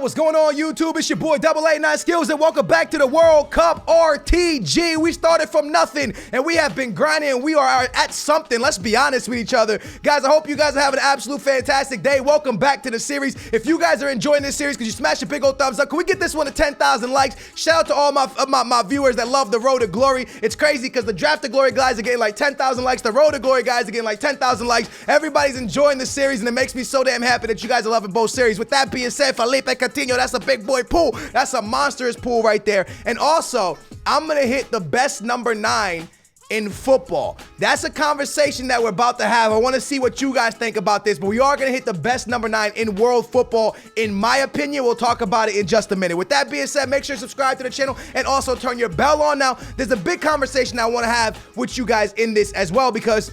What's going on, YouTube? It's your boy Double A9 Skills, and welcome back to the World Cup RTG. We started from nothing, and we have been grinding, and we are at something. Let's be honest with each other. Guys, I hope you guys are having an absolute fantastic day. Welcome back to the series. If you guys are enjoying this series, could you smash a big old thumbs up? Can we get this one to 10,000 likes? Shout out to all my viewers that love the Road to Glory. It's crazy because the Draft to Glory guys are getting like 10,000 likes. The Road to Glory guys are getting like 10,000 likes. Everybody's enjoying the series, and it makes me so damn happy that you guys are loving both series. With that being said, Felipe Coutinho, that's a big boy pool. That's a monstrous pool right there. And also, I'm going to hit the best number 9 in football. That's a conversation that we're about to have. I want to see what you guys think about this, but we are going to hit the best number 9 in world football, in my opinion. We'll talk about it in just a minute. With that being said, make sure to subscribe to the channel and also turn your bell on. Now, there's a big conversation I want to have with you guys in this as well, because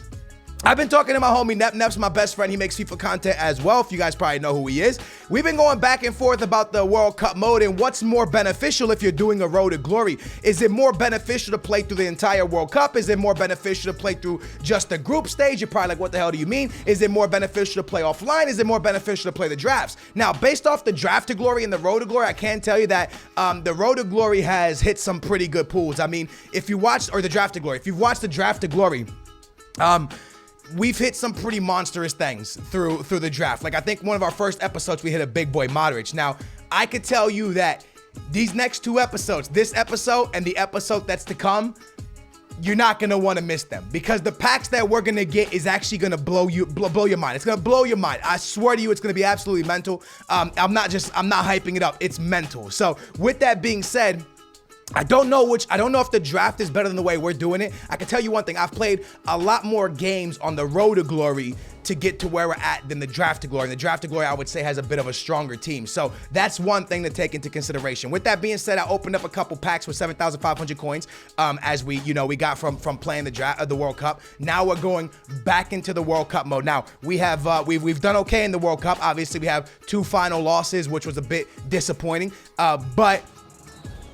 I've been talking to my homie Nep. Nep's my best friend. He makes FIFA content as well, if you guys probably know who he is. We've been going back and forth about the World Cup mode and what's more beneficial if you're doing a Road to Glory. Is it more beneficial to play through the entire World Cup? Is it more beneficial to play through just the group stage? You're probably like, what the hell do you mean? Is it more beneficial to play offline? Is it more beneficial to play the drafts? Now, based off the Draft to Glory and the Road to Glory, I can tell you that the Road to Glory has hit some pretty good pools. I mean, if you watched, or the Draft to Glory, if you've watched the Draft to Glory, we've hit some pretty monstrous things through the draft. Like, I think one of our first episodes, we hit a big boy Modric. Now, I could tell you that these next 2 episodes, this episode and the episode that's to come, you're not gonna want to miss them, because the packs that we're gonna get is actually gonna blow your mind. It's gonna blow your mind. I swear to you, it's gonna be absolutely mental. I'm not hyping it up. It's mental. So with that being said, I don't know if the draft is better than the way we're doing it. I can tell you one thing. I've played a lot more games on the Road to Glory to get to where we're at than the Draft to Glory. And the Draft to Glory, I would say, has a bit of a stronger team. So that's one thing to take into consideration. With that being said, I opened up a couple packs with 7,500 coins as we got from playing the World Cup. Now we're going back into the World Cup mode. Now we have we've done okay in the World Cup. Obviously, we have 2 final losses, which was a bit disappointing. But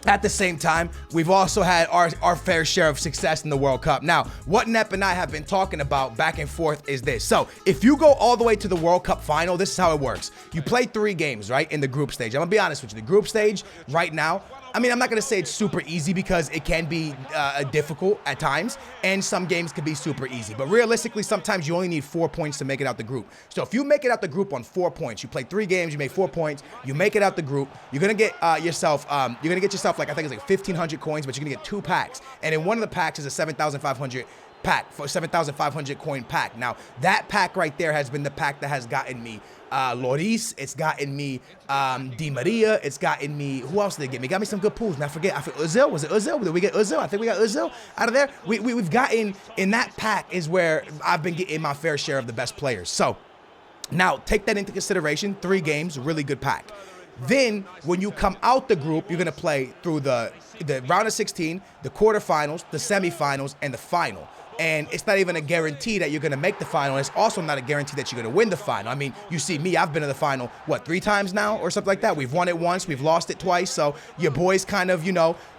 at the same time, we've also had our fair share of success in the World Cup. Now, what Nep and I have been talking about back and forth is this. So, if you go all the way to the World Cup final, this is how it works. You play 3 games, right, in the group stage. I'm going to be honest with you. The group stage right now, I mean, I'm not going to say it's super easy, because it can be difficult at times, and some games can be super easy. But realistically, sometimes you only need 4 points to make it out the group. So if you make it out the group on 4 points, you play 3 games, you make 4 points, you make it out the group, you're going to get yourself like, I think it's like 1,500 coins, but you're going to get 2 packs. And in one of the packs is a 7,500 pack, for 7,500 coin pack. Now, that pack right there has been the pack that has gotten me Lloris, it's gotten me Di Maria, it's gotten me, who else did they get me? Got me some good pools. Now, I forget Ozil. Was it Ozil? Did we get Ozil? I think we got Ozil out of there. We've gotten, in that pack is where I've been getting my fair share of the best players. So now take that into consideration. 3 games, really good pack. Then when you come out the group, you're gonna play through the round of 16, the quarterfinals, the semifinals, and the final. And it's not even a guarantee that you're going to make the final. It's also not a guarantee that you're going to win the final. I mean, you see me, I've been to the final, what, 3 times now or something like that? We've won it once, we've lost it twice. So your boy's kind of,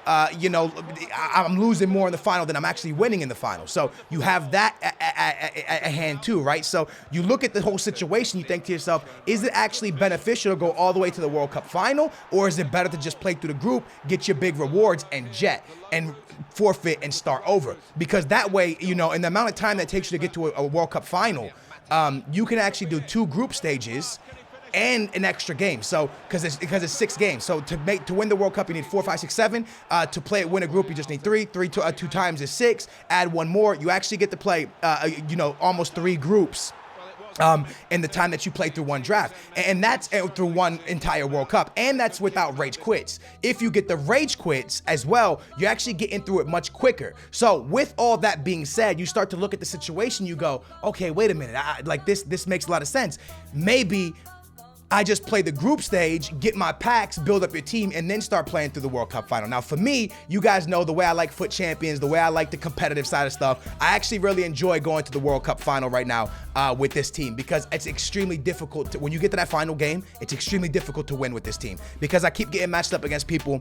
I'm losing more in the final than I'm actually winning in the final. So you have that at hand too, right? So you look at the whole situation, you think to yourself, is it actually beneficial to go all the way to the World Cup final? Or is it better to just play through the group, get your big rewards, and jet, and forfeit and start over? Because that way, in the amount of time that takes you to get to a World Cup final, you can actually do 2 group stages and an extra game. So because it's 6 games. So to win the World Cup, you need 4, 5, 6, 7. To win a group, you just need 3. 2 times is 6. Add 1 more. You actually get to play almost 3 groups in the time that you play through 1 draft, and that's through 1 entire World Cup, and that's without rage quits. If you get the rage quits as well, you're actually getting through it much quicker. So with all that being said, you start to look at the situation, you go, okay, wait a minute, this makes a lot of sense. Maybe I just play the group stage, get my packs, build up your team, and then start playing through the World Cup final. Now, for me, you guys know the way I like Foot Champions, the way I like the competitive side of stuff. I actually really enjoy going to the World Cup final right now with this team, because it's extremely difficult when you get to that final game, it's extremely difficult to win with this team, because I keep getting matched up against people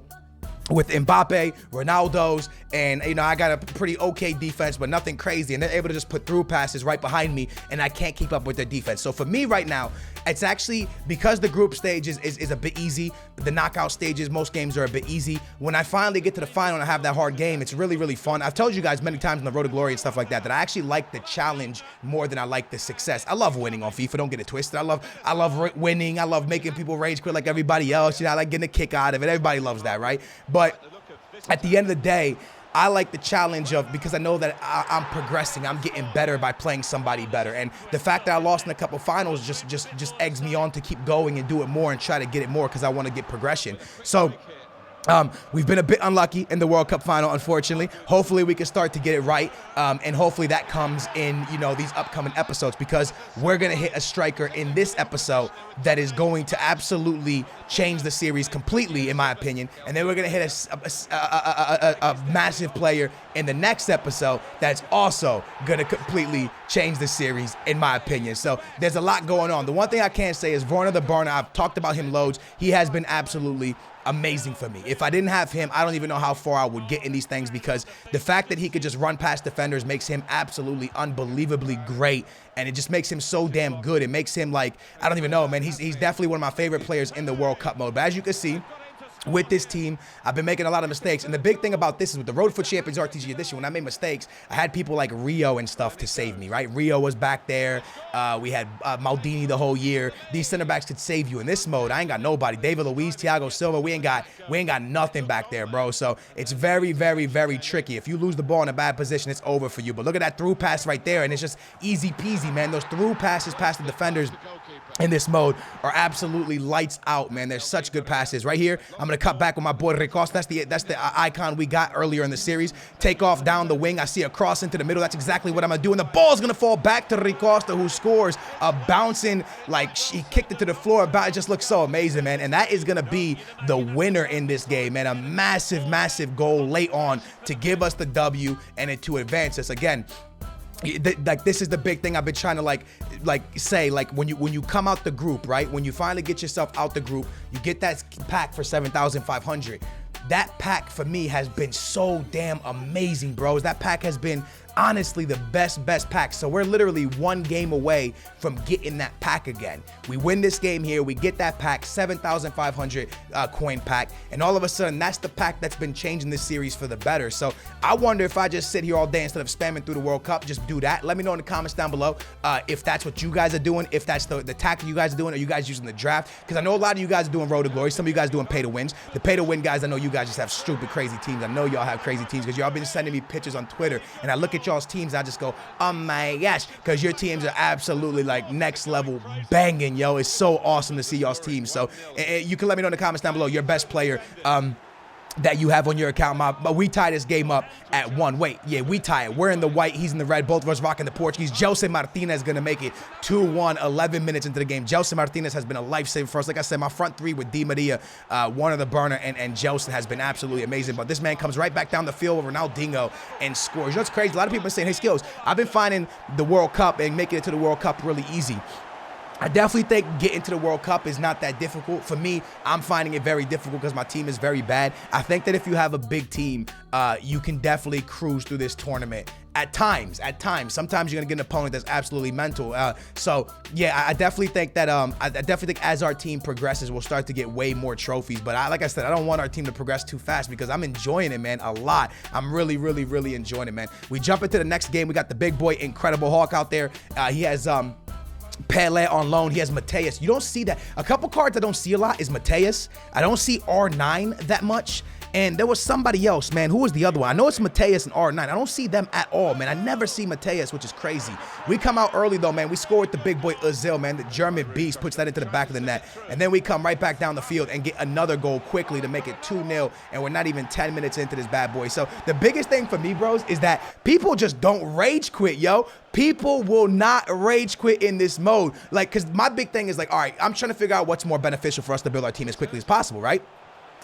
with Mbappe, Ronaldo's, and I got a pretty okay defense, but nothing crazy, and they're able to just put through passes right behind me, and I can't keep up with their defense. So for me right now, it's actually, because the group stage is a bit easy, the knockout stages, most games are a bit easy. When I finally get to the final and I have that hard game, it's really, really fun. I've told you guys many times on the Road to Glory and stuff like that, that I actually like the challenge more than I like the success. I love winning on FIFA, don't get it twisted. I love winning. I love making people rage quit like everybody else. You know, I like getting a kick out of it. Everybody loves that, right? But at the end of the day, I like the challenge of, because I know that I'm progressing, I'm getting better by playing somebody better. And the fact that I lost in a couple finals just eggs me on to keep going and do it more and try to get it more, because I want to get progression. So we've been a bit unlucky in the World Cup final, unfortunately. Hopefully we can start to get it right, and hopefully that comes in, you know, these upcoming episodes, because we're going to hit a striker in this episode that is going to absolutely change the series completely, in my opinion. And then we're going to hit a massive player in the next episode that's also going to completely change the series, in my opinion. So there's a lot going on. The one thing I can say is Vorna the Burner, I've talked about him loads. He has been absolutely amazing for me. If I didn't have him, I don't even know how far I would get in these things, because the fact that he could just run past defenders makes him absolutely unbelievably great, and it just makes him so damn good. It makes him, like, I don't even know, man. He's definitely one of my favorite players in the World Cup mode. But as you can see, with this team, I've been making a lot of mistakes. And the big thing about this is with the Road for Champions RTG edition, when I made mistakes, I had people like Rio and stuff to save me, right? Rio was back there. We had Maldini the whole year. These center backs could save you. In this mode, I ain't got nobody. David Luiz, Thiago Silva, we ain't got nothing back there, bro. So it's very, very, very tricky. If you lose the ball in a bad position, it's over for you. But look at that through pass right there, and it's just easy peasy, man. Those through passes past the defenders in this mode are absolutely lights out, man. There's such good passes. Right here, I'm going to cut back with my boy Ricosta. That's the icon we got earlier in the series. Take off down the wing. I see a cross into the middle. That's exactly what I'm going to do. And the ball's going to fall back to Ricosta, who scores a bouncing, like, he kicked it to the floor. It just looks so amazing, man. And that is going to be the winner in this game, man. A massive, massive goal late on to give us the W and to advance us. Again, like, this is the big thing I've been trying to say, when you come out the group, right? When you finally get yourself out the group, you get that pack for 7,500. That pack for me has been so damn amazing, bros. That pack has been honestly the best pack. So we're literally one game away from getting that pack again. We win this game here, we get that pack, 7,500 coin pack, and all of a sudden that's the pack that's been changing this series for the better. So I wonder if I just sit here all day instead of spamming through the World Cup, just do that. Let me know in the comments down below if that's what you guys are doing, if that's the tactic you guys are doing. Are you guys using the draft? Because I know a lot of you guys are doing Road to Glory. Some of you guys doing pay to wins. The pay to win guys, I know you guys just have stupid crazy teams. I know y'all have crazy teams because y'all been sending me pictures on Twitter, and I look at y'all's teams, I just go, oh my gosh, because your teams are absolutely like next level banging, yo. It's so awesome to see y'all's teams. So you can let me know in the comments down below your best player that you have on your account. But we tie this game up at 1. Wait, yeah, we tie it. We're in the white, he's in the red, both of us rocking the Portuguese. Jose Martinez gonna make it 2-1, 11 minutes into the game. Jose Martinez has been a lifesaver for us. Like I said, my front three with Di Maria, Warner the Burner, and Jose has been absolutely amazing. But this man comes right back down the field with Ronaldinho and scores. You know what's crazy? A lot of people are saying, hey, Skills, I've been finding the World Cup and making it to the World Cup really easy. I definitely think getting to the World Cup is not that difficult. For me, I'm finding it very difficult because my team is very bad. I think that if you have a big team, you can definitely cruise through this tournament. At times. Sometimes you're gonna get an opponent that's absolutely mental. So yeah, I definitely think that I definitely think as our team progresses, we'll start to get way more trophies. But like I said, I don't want our team to progress too fast because I'm enjoying it, man, a lot. I'm really, really, really enjoying it, man. We jump into the next game. We got the big boy Incredible Hulk out there. He has Pele on loan. He has Mateus. You don't see that. A couple cards I don't see a lot is Mateus. I don't see R9 that much. And there was somebody else, man. Who was the other one? I know it's Mateus and R9. I don't see them at all, man. I never see Mateus, which is crazy. We come out early, though, man. We score with the big boy Özil, man. The German beast puts that into the back of the net. And then we come right back down the field and get another goal quickly to make it 2-0. And we're not even 10 minutes into this bad boy. So the biggest thing for me, bros, is that people just don't rage quit, yo. People will not rage quit in this mode. Like, because my big thing is like, all right, I'm trying to figure out what's more beneficial for us to build our team as quickly as possible, right?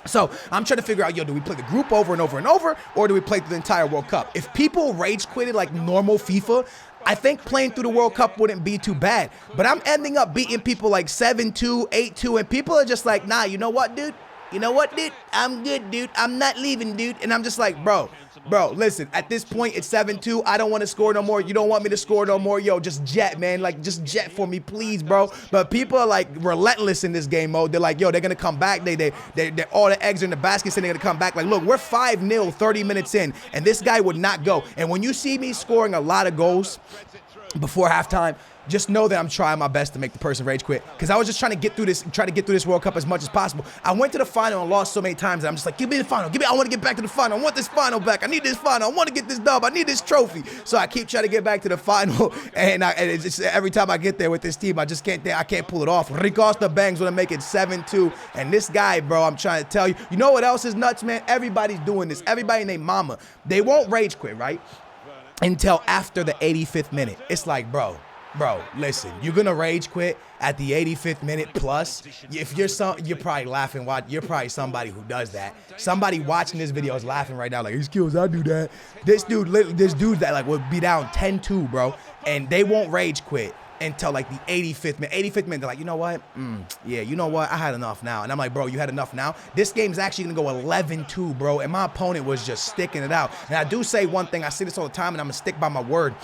So I'm trying to figure out, yo, do we play the group over and over and over, or do we play through the entire World Cup? If people rage quitted like normal FIFA, I think playing through the World Cup wouldn't be too bad. But I'm ending up beating people like 7-2, 8-2, and people are just like, nah, you know what, dude? You know what, dude? I'm good, dude. I'm not leaving, dude. And I'm just like, bro, Bro, listen, at this point, it's 7-2. I don't want to score no more. You don't want me to score no more. Yo, just jet, man. Like, just jet for me, please, bro. But people are, like, relentless in this game mode. They're like, yo, they're going to come back. They're all the eggs are in the basket, so they're going to come back. Like, look, we're 5-0 30 minutes in, and this guy would not go. And when you see me scoring a lot of goals before halftime, just know that I'm trying my best to make the person rage quit, because I was just trying to get through this World Cup as much as possible. I went to the final and lost so many times that I'm just like, give me the final. I want to get back to the final. I want this final back. I need this final. I want to get this dub. I need this trophy. So I keep trying to get back to the final, and it's just, every time I get there with this team, I just can't pull it off. Ricosta bangs when I make it 7-2, and this guy, bro, I'm trying to tell you. You know what else is nuts, man? Everybody's doing this. Everybody named Mama. They won't rage quit, right? Until after the 85th minute. It's like, bro, listen, you're gonna rage quit at the 85th minute plus. If you're probably laughing. You're probably somebody who does that. Somebody watching this video is laughing right now, like, his skills, I do that. This dude that like would be down 10-2, bro, and they won't rage quit until like the 85th minute. 85th minute, they're like, you know what? Yeah, you know what? I had enough now. And I'm like, bro, you had enough now? This game's actually gonna go 11-2, bro, and my opponent was just sticking it out. And I do say one thing. I say this all the time, and I'm gonna stick by my word.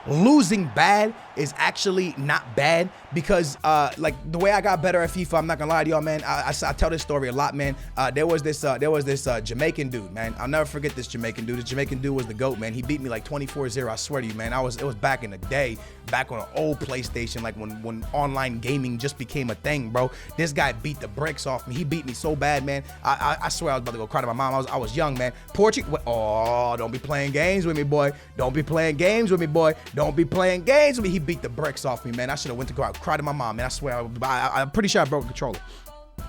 Losing bad is actually not bad, because like the way I got better at FIFA, I'm not gonna lie to y'all, man. I tell this story a lot, man. There was this Jamaican dude, man. I'll never forget this Jamaican dude. This Jamaican dude was the GOAT, man. He beat me like 24-0. I swear to you, man. It was back in the day, back on an old PlayStation, like when online gaming just became a thing, bro. This guy beat the bricks off me. He beat me so bad, man. I swear I was about to go cry to my mom. I was young, man. Portugal. Oh, don't be playing games with me, boy. Don't be playing games with me, boy. Don't be playing games with me. He beat the bricks off me, man. I should have went to go out, cry to my mom, man. I swear, I'm pretty sure I broke the controller.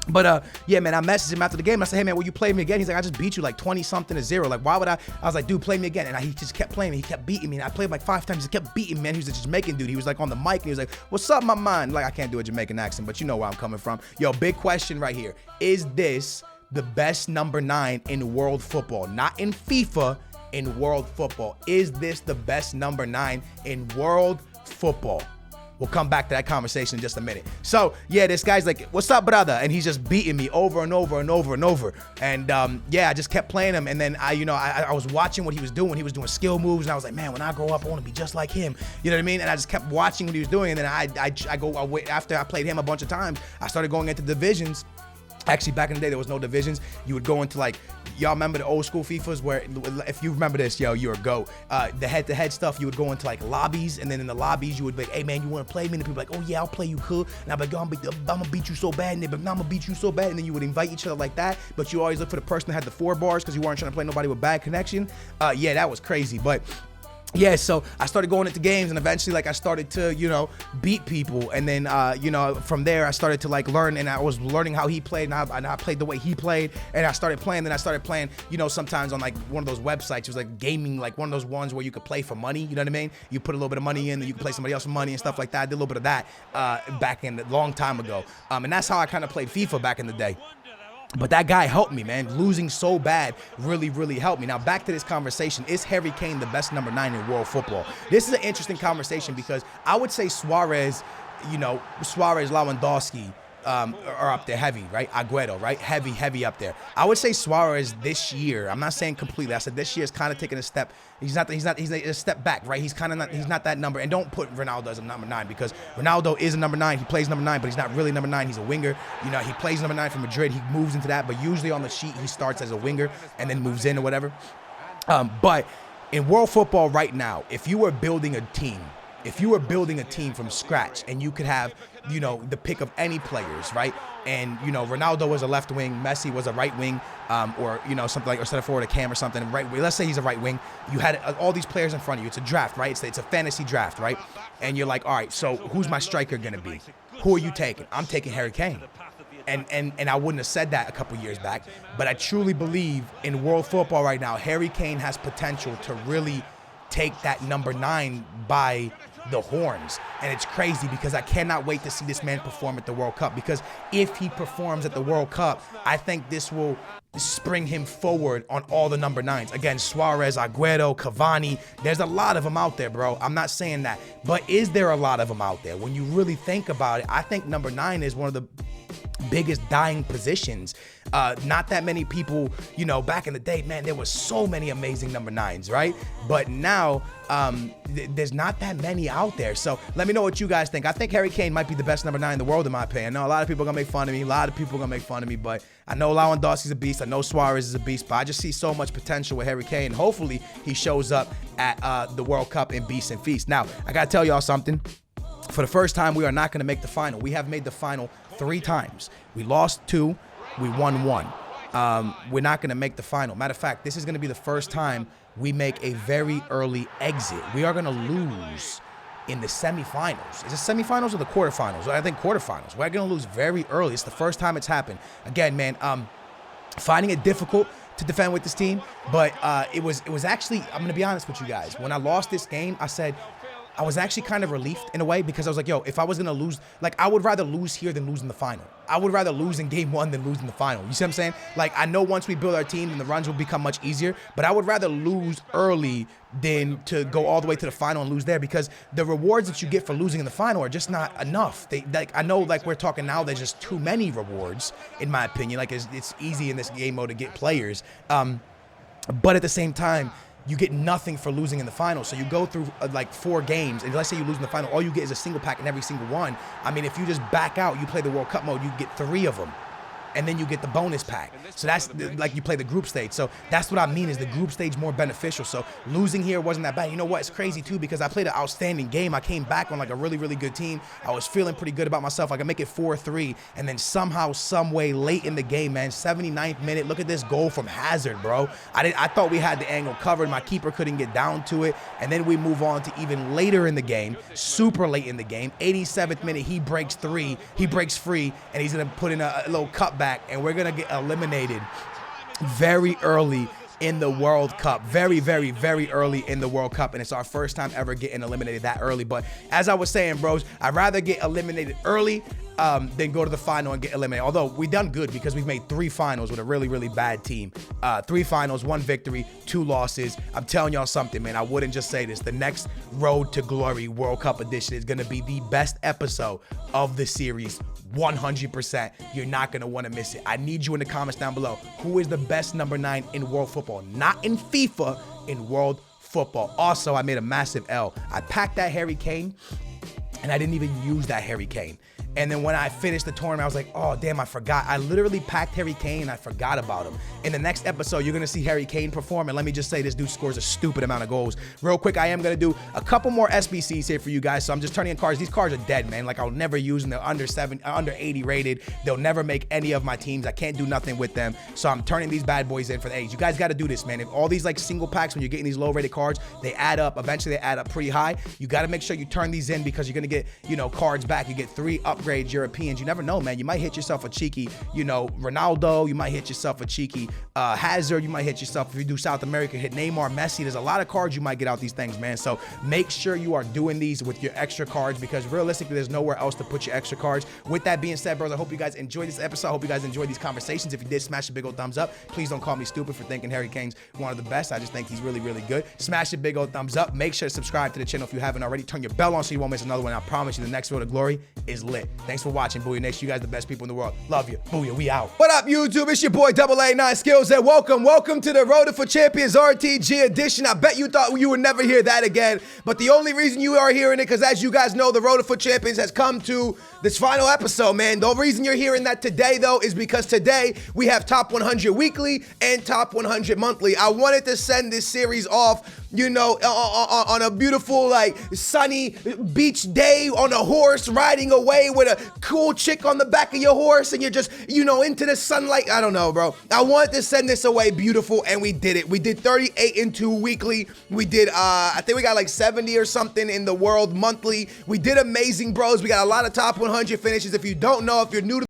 But yeah, man, I messaged him after the game. I said, hey, man, will you play me again? He's like, I just beat you like 20-something to 0. Like, why would I? I was like, dude, play me again. And he just kept playing me. He kept beating me. And I played like 5 times. He kept beating me, man. He was a Jamaican dude. He was like on the mic, and he was like, what's up, my man? Like, I can't do a Jamaican accent, but you know where I'm coming from. Yo, big question right here. Is this the best number 9 in world football? Not in FIFA, in world football. Is this the best number 9 in world football? We'll come back to that conversation in just a minute. So, yeah, this guy's like, what's up, brother? And he's just beating me over and over and over and over. And, yeah, I just kept playing him. And then, I was watching what he was doing. He was doing skill moves. And I was like, man, when I grow up, I want to be just like him. You know what I mean? And I just kept watching what he was doing. And then after I played him a bunch of times, I started going into divisions. Actually, back in the day, there was no divisions. You would go into, like, y'all remember the old school FIFAs where, if you remember this, yo, you're a GOAT. The head-to-head stuff, you would go into, like, lobbies, and then in the lobbies, you would be like, hey, man, you want to play me? And the people like, oh, yeah, I'll play you, cool. And I'm like, yo, I'm going to beat you so bad. And they're like, no, I'm going to beat you so bad. And then you would invite each other like that, but you always look for the person that had the 4 bars because you weren't trying to play nobody with bad connection. Yeah, that was crazy, but... yeah, so I started going into games, and eventually, like, I started to, beat people. And then, from there, I started to, like, learn, and I was learning how he played, and I played the way he played. And I started playing, sometimes on, like, one of those websites. It was, like, gaming, like, one of those ones where you could play for money, you know what I mean? You put a little bit of money in, and you could play somebody else for money and stuff like that. I did a little bit of that back in a long time ago. And that's how I kind of played FIFA back in the day. But that guy helped me, man. Losing so bad really, really helped me. Now, back to this conversation. Is Harry Kane the best number 9 in world football? This is an interesting conversation because I would say Suarez, Lewandowski are up there heavy, right? Aguero, right? Heavy up there. I would say Suarez this year, I'm not saying completely. I said this year is kind of taking a step. He's a step back, right? He's not that number. And don't put Ronaldo as a number 9 because Ronaldo is a number 9. He plays number 9, but he's not really number 9. He's a winger. He plays number 9 for Madrid. He moves into that, but usually on the sheet, he starts as a winger and then moves in or whatever. But in world football right now, if you were building a team from scratch and you could have, the pick of any players, right? And, Ronaldo was a left wing, Messi was a right wing, or, something like, or set forward a Cam or something, right wing. Let's say he's a right wing. You had all these players in front of you. It's a draft, right? It's a fantasy draft, right? And you're like, all right, so who's my striker going to be? Who are you taking? I'm taking Harry Kane. And I wouldn't have said that a couple years back, but I truly believe in world football right now, Harry Kane has potential to really take that number 9 by the horns. And it's crazy because I cannot wait to see this man perform at the World Cup, because if he performs at the World Cup, I think this will spring him forward on all the number 9s. Again, Suarez, Aguero, Cavani, there's a lot of them out there, bro. I'm not saying that, but is there a lot of them out there? When you really think about it, I think number 9 is one of the biggest dying positions. Not that many people, you know, back in the day, man, there was so many amazing number 9s, right? But now there's not that many out there. So let me know what you guys think. I think Harry Kane might be the best number 9 in the world, in my opinion. I know a lot of people are gonna make fun of me. A lot of people are gonna make fun of me, but I know Lewandowski's a beast. I know Suarez is a beast, but I just see so much potential with Harry Kane. Hopefully he shows up at the World Cup in Beast and Feast. Now, I gotta tell y'all something. For the first time, we are not going to make the final. We have made the final 3 times. We lost 2, we won 1. We're not going to make the final. Matter of fact, this is going to be the first time we make a very early exit. We are going to lose in the semifinals. Is it semifinals or the quarterfinals? I think quarterfinals. We're going to lose very early. It's the first time it's happened. Again, man, finding it difficult to defend with this team, but it was actually, I'm going to be honest with you guys. When I lost this game, I was actually kind of relieved in a way, because I was like, yo, if I was going to lose, like, I would rather lose here than lose in the final. I would rather lose in game 1 than lose in the final. You see what I'm saying? Like, I know once we build our team, then the runs will become much easier, but I would rather lose early than to go all the way to the final and lose there, because the rewards that you get for losing in the final are just not enough. Like, I know, like, we're talking now, there's just too many rewards, in my opinion. Like, it's easy in this game mode to get players. But at the same time, you get nothing for losing in the final. So you go through like 4 games, and let's say you lose in the final, all you get is a single pack in every single one. I mean, if you just back out, you play the World Cup mode, you get 3 of them. And then you get the bonus pack. So that's like you play the group stage. So that's what I mean, is the group stage more beneficial. So losing here wasn't that bad. You know what? It's crazy too, because I played an outstanding game. I came back on like a really, really good team. I was feeling pretty good about myself. I could make it 4-3. And then somehow, some way, late in the game, man, 79th minute, look at this goal from Hazard, bro. I thought we had the angle covered. My keeper couldn't get down to it. And then we move on to even later in the game, super late in the game, 87th minute, he breaks 3. He breaks free, and he's going to put in a little cutback, and we're gonna get eliminated very early in the World Cup. Very, very, very early in the World Cup, and it's our first time ever getting eliminated that early. But as I was saying, bros, I'd rather get eliminated early than go to the final and get eliminated. Although we done good, because we've made 3 finals with a really, really bad team. 3 finals, 1 victory, 2 losses. I'm telling y'all something, man. I wouldn't just say this. The next Road to Glory World Cup edition is gonna be the best episode of the series. 100%. You're not going to want to miss it. I need you in the comments down below. Who is the best number 9 in world football? Not in FIFA, in world football. Also, I made a massive L. I packed that Harry Kane, and I didn't even use that Harry Kane. And then when I finished the tournament, I was like, oh, damn, I forgot. I literally packed Harry Kane, and I forgot about him. In the next episode, you're going to see Harry Kane perform, and let me just say, this dude scores a stupid amount of goals. Real quick, I am going to do a couple more SBCs here for you guys, so I'm just turning in cards. These cards are dead, man. Like, I'll never use them. They're under 80 rated. They'll never make any of my teams. I can't do nothing with them, so I'm turning these bad boys in for the age. You guys got to do this, man. If all these, like, single packs, when you're getting these low-rated cards, they add up. Eventually, they add up pretty high. You got to make sure you turn these in, because you're going to get, you know, cards back. You get 3 upgrades, Europeans. You never know, man. You might hit yourself a cheeky, you know, Ronaldo. You might hit yourself a cheeky Hazard. You might hit yourself, if you do South America, hit Neymar, Messi. There's a lot of cards you might get out these things, man. So make sure you are doing these with your extra cards, because realistically, there's nowhere else to put your extra cards. With that being said, bros, I hope you guys enjoyed this episode. I hope you guys enjoyed these conversations. If you did, smash a big old thumbs up. Please don't call me stupid for thinking Harry Kane's one of the best. I just think he's really, really good. Smash a big old thumbs up. Make sure to subscribe to the channel if you haven't already. Turn your bell on so you won't miss another one. I promise you, the next Road to Glory is lit. Thanks for watching, Booyah Nation. You guys are the best people in the world. Love you. Booyah, we out. What up, YouTube? It's your boy, AA9 Skills, and welcome to the Road for Champions RTG edition. I bet you thought you would never hear that again, but the only reason you are hearing it, because as you guys know, the Road for Champions has come to this final episode, man. The reason you're hearing that today, though, is because today we have Top 100 Weekly and Top 100 Monthly. I wanted to send this series off, you know, on a beautiful, like, sunny beach day on a horse, riding away with a cool chick on the back of your horse, and you're just, you know, into the sunlight. I don't know, bro. I wanted to send this away beautiful, and we did it. We did 38 in 2 weekly. We did, I think we got like 70 or something in the world monthly. We did amazing, bros. We got a lot of top 100 finishes. If you don't know, if you're new to